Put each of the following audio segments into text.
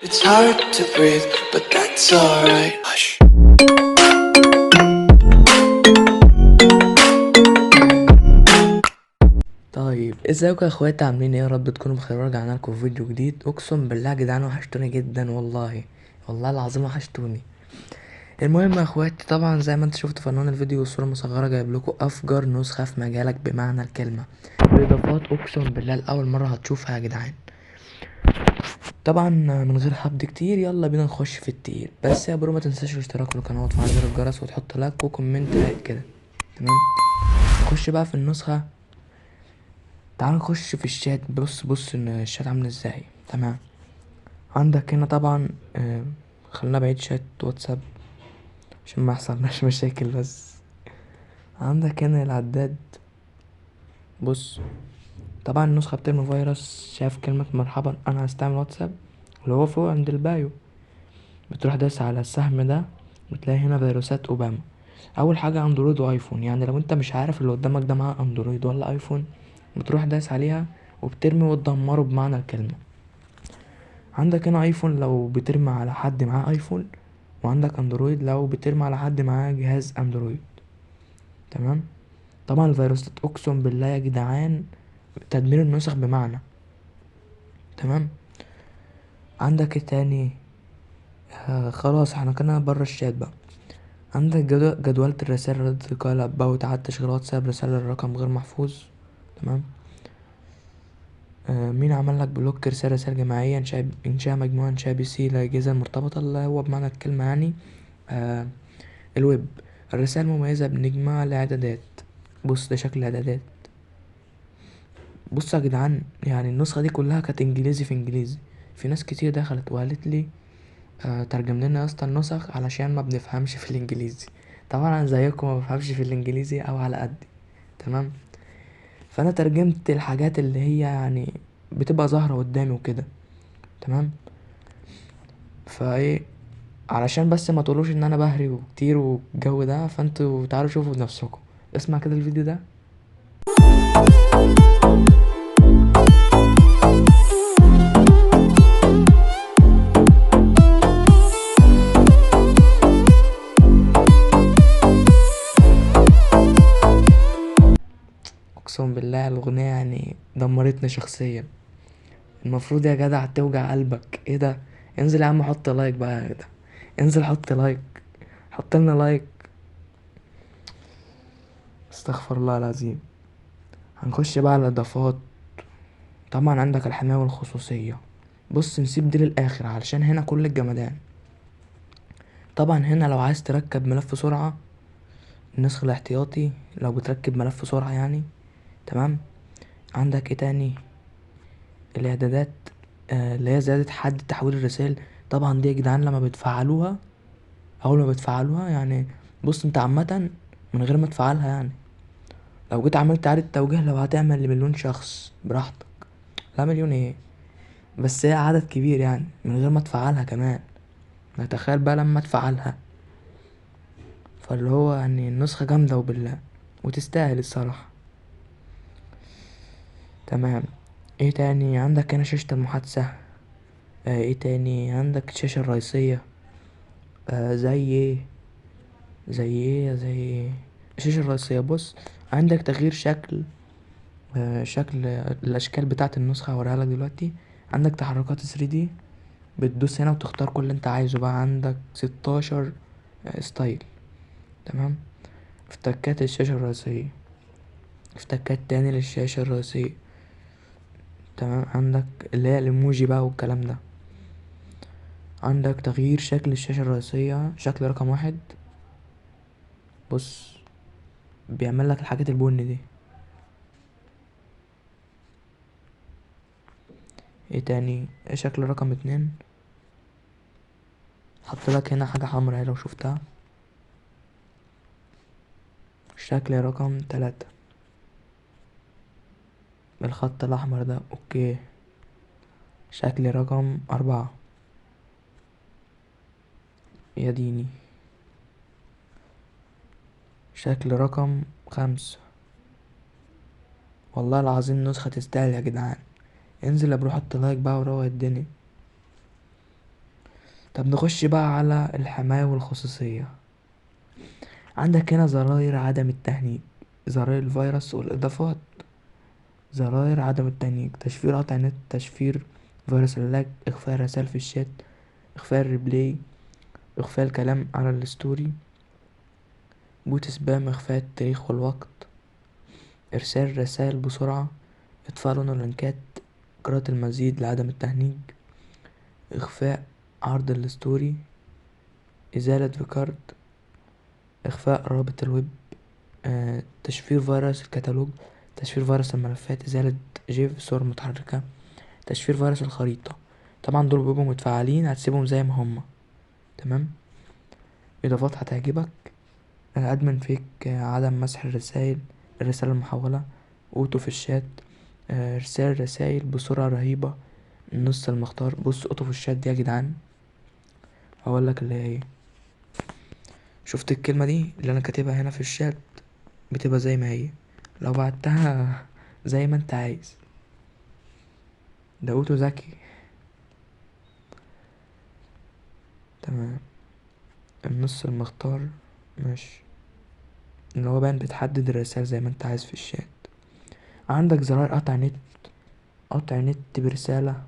It's hard to breathe, but that's alright. Hush. طيب ازيكم يا اخواتي، عاملين ايه؟ يا رب تكونوا بخير. ورجعنا لكم في فيديو جديد. اقسم بالله يا جدعان وحشتوني جدا، والله العظيم وحشتوني. المهم يا اخواتي، طبعا زي ما انت شفتوا في عنوان الفيديو والصوره المصغره، جايب لكم افجر نسخه في مجالك بمعنى الكلمه، باضافات اقسم بالله لاول مره هتشوفها يا جدعان. طبعا من غير حبد كتير، يلا بينا نخش في التقيل. بس يا برو ما تنساش الاشتراك في القناه وتفعل زر الجرس وتحط لايك وكومنت رايق كده. تمام، نخش بقى في النسخه. تعال نخش في الشات. بص ان الشات عامل ازاي. تمام، عندك هنا طبعا خلينا بعيد شات واتساب عشان ما يحصلناش مشاكل. بس عندك هنا العداد. بص، طبعا النسخة بترمي فيروس. شايف كلمة مرحبا انا هستعمل واتساب اللي هو فوق عند البايو؟ بتروح داس على السهم ده، بتلاقي هنا فيروسات اوباما. اول حاجة اندرويد وايفون، يعني لو انت مش عارف اللي قدامك ده معاه اندرويد ولا ايفون، بتروح داس عليها وبترمي وتدمره بمعنى الكلمة. عندك هنا ايفون لو بترمي على حد معاه ايفون، وعندك اندرويد لو بترمي على حد معاه جهاز اندرويد. تمام، طبعا الفيروسات اقسم بالله يا جدعان تدمير النسخ بمعنى. تمام، عندك ايه تاني؟ خلاص احنا كنا بره الشات بقى. عندك جدولة الرسائل، رد قال about إعادة تشغيل واتساب، رسالة الرقم غير محفوظ. تمام، مين عمل لك بلوك؟ رسالة جماعية، إنشاء مجموعة، إنشاء بي سي للأجهزة المرتبطة، اللي هو بمعنى الكلمة يعني آه الويب. الرسائل مميزة بنجمع الإعدادات. بص ده شكل الإعدادات. بص يا جدعان، يعني النسخة دي كلها كانت إنجليزي في إنجليزي. في ناس كتير دخلت وقالت لي ترجم لنا يا اسطى النسخ علشان ما بنفهمش في الإنجليزي. طبعا أنا زيكم ما بفهمش في الإنجليزي أو على قدي. تمام، فأنا ترجمت الحاجات اللي هي يعني بتبقى ظاهرة قدامي وكده. تمام، فايه، علشان بس ما تقولوش ان انا بهري وكتير والجو ده، فانتوا تعالوا شوفوا بنفسكم. اسمع كده الفيديو ده. اقسم بالله الاغنيه يعني دمرتني شخصيا. المفروض يا جدع توجع قلبك. ايه ده؟ انزل يا عم حط لايك بقى يا جدع، انزل حط لايك، حط لنا لايك. استغفر الله العظيم. هنخش بقى على الاضافات. طبعا عندك الحماية والخصوصية. بص نسيب دي للاخر علشان هنا كل الجمدان. طبعا هنا لو عايز تركب ملف سرعة، النسخ الاحتياطي لو بتركب ملف سرعة يعني. تمام، عندك ايه تاني؟ الاعدادات اللي هي زيادة حد تحويل الرسائل. طبعا دي يا جدعان لما بتفعلوها، اول ما بتفعلوها يعني، بص انت عامة من غير ما تفعلها يعني، لو جيت عملت اعادة توجيه، لو هتعمل لمليون شخص براحتك. لا مليون ايه، بس هي عدد كبير يعني من غير ما تفعلها كمان. نتخيل بقى لما تفعلها، فاللي هو يعني النسخة جامدة وبالله، وتستاهل الصراحة. تمام، ايه تاني؟ عندك هنا شاشة المحادثة. ايه تاني؟ عندك الشاشة الرئيسية. زي ايه؟ زي ايه؟ الشاشة الرئيسية. بص، عندك تغيير شكل، شكل الاشكال بتاعة النسخة هوريها لك دلوقتي. عندك تحركات 3D، بتدوس هنا وتختار كل اللي انت عايزه. بقى عندك 16 ستايل. تمام، افتكات الشاشة الرئيسية، افتكات تاني للشاشة الرئيسية. تمام، عندك اللي هي الايموجي بقى والكلام ده. عندك تغيير شكل الشاشة الرئيسية، شكل رقم 1. بص بيعمل لك الحاجات البني دي. ايه تاني؟ شكل رقم 2، حط لك هنا حاجة حمراء لو شفتها. شكل رقم 3 بالخط الأحمر ده. اوكي، شكل رقم 4. يا ديني، شكل رقم 5. والله العظيم نسخة تستاهل يا جدعان. انزل يا برو حط لايك بقى وروق الدنيا. طب نخش بقى على الحماية والخصوصية. عندك هنا زراير عدم التهنيج، زراير الفيروس والإضافات. زراير عدم التهنيج: تشفير قطع النت، تشفير فيروس اللاج، إخفاء الرسائل في الشات، إخفاء الريبلاي، إخفاء الكلام على الستوري، بوت سبام، إخفاء التاريخ والوقت، إرسال الرسائل بسرعة، إطفاء لون اللينكات، قراءة المزيد لعدم التهنيج، إخفاء عرض الستوري، إزالة بكارت، إخفاء رابط الويب، تشفير فيروس الكتالوج، تشفير فيروس الملفات، إزالة جيف صور متحركة، تشفير فيروس الخريطة. طبعا دول بيبقوا متفعلين، هتسيبهم زي ما هما. تمام. إضافات هتعجبك: أدمن فيك، عدم مسح الرسائل، الرسالة المحولة، أوتو في الشات، إرسال الرسائل بسرعة رهيبة، النص المختار. بص أوتو في الشات دي يا جدعان هقولك اللي هي ايه. شفت الكلمة دي اللي أنا كاتبها هنا في الشات؟ بتبقى زي ما هي لو بعتها زي ما انت عايز. ده اوتو ذكي. تمام. النص المختار ماشي، اللي هو باين بتحدد الرسائل زي ما انت عايز في الشات. عندك زرار قطع نت، قطع نت برسالة،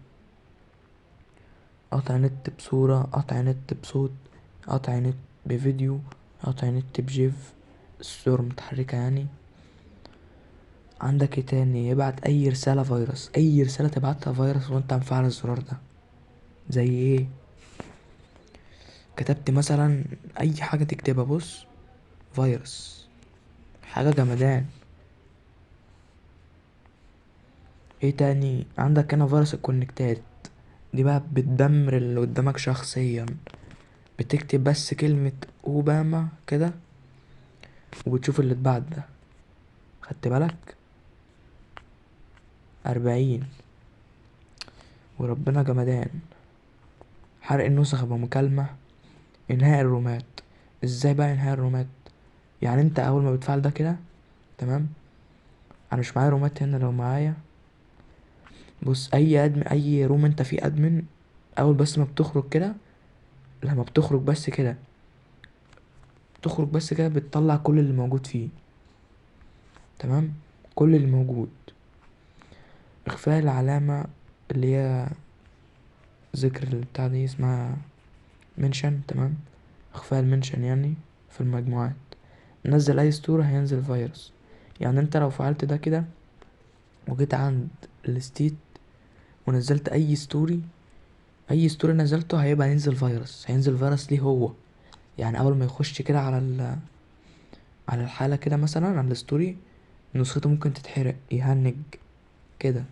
قطع نت بصورة، قطع نت بصوت، قطع نت بفيديو، قطع نت بجيف الصور متحركة يعني. عندك ايه تاني؟ يبعت اي رسالة فيروس، اي رسالة تبعتها فيروس وانت مفعل الزرار ده. زي ايه؟ كتبت مثلا اي حاجة تكتبها، بص فيروس، حاجة جمدان. ايه تاني؟ عندك هنا فيروس الكونكتات، دي بقى بتدمر اللي قدامك شخصيا. بتكتب بس كلمة اوباما كده وبتشوف اللي اتبعت ده. خدت بالك؟ 40. وربنا جمدان. حرق النسخ بمكالمة، انهاء الرومات. ازاي بقى انهاء الرومات؟ يعني انت اول ما بتفعل ده كده، تمام، انا مش معايا رومات هنا. لو معايا بص، اي ادمن، اي روم انت فيه ادمن، اول بس ما بتخرج كده، لما بتخرج بس كده، تخرج بس كده بتطلع كل اللي موجود فيه. تمام. كل اللي موجود. اخفاء العلامة اللي هي ذكر البتاع دي اسمها منشن. تمام. اخفاء المنشن يعني في المجموعات. نزل اي ستورة هينزل فيروس. يعني انت لو فعلت ده كده وجيت عند الستيت ونزلت اي ستوري، اي ستوري نزلته هيبقى ينزل فيروس. هينزل فيروس ليه هو؟ يعني اول ما يخش كده على على الحالة كده مثلا على الستوري، نسخته ممكن تتحرق، يهنج كده.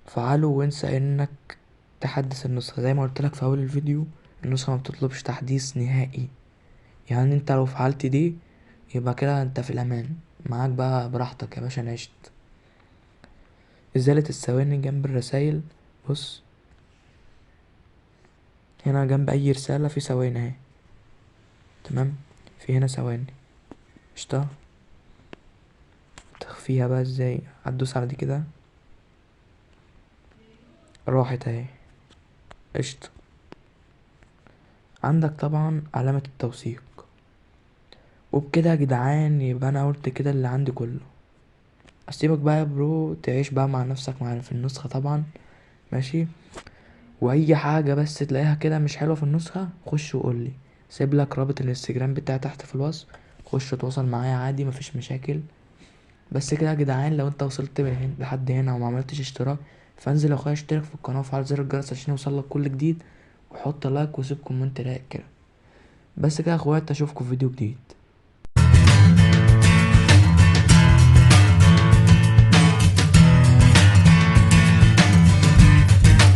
فعله وانسى انك تحدث النسخة. زي ما قلت لك في اول الفيديو، النسخة ما بتطلبش تحديث نهائي. يعني انت لو فعلت دي يبقى كده انت في الامان، معاك بقى براحتك يا باشا، نعشت. ازالة الثواني جنب الرسايل. بص هنا جنب اي رسالة في ثواني اهي. تمام. في هنا ثواني. قشطة. تخفيها بقى ازاي؟ هتدوس على دي كده، راحت اهي. قشطة. عندك طبعا علامة التوثيق. وبكده يا جدعان يبقى انا قلت كده اللي عندي كله. اسيبك بقى يا برو تعيش بقى مع نفسك مع في النسخة طبعا. ماشي. واي حاجة بس تلاقيها كده مش حلوة في النسخة خش وقولي. سيب لك رابط الانستجرام بتاعي تحت في الوصف، خش تواصل معايا عادي مفيش مشاكل. بس كده يا جدعان، لو انت وصلت من هنا لحد هنا وما عملتش اشتراك، فانزل يا اخويا اشترك في القناة وفعل زر الجرس عشان يوصلك كل جديد، وحط لايك وسيب كومنت رايق كده. بس كده يا اخويا، اشوفكم في فيديو جديد.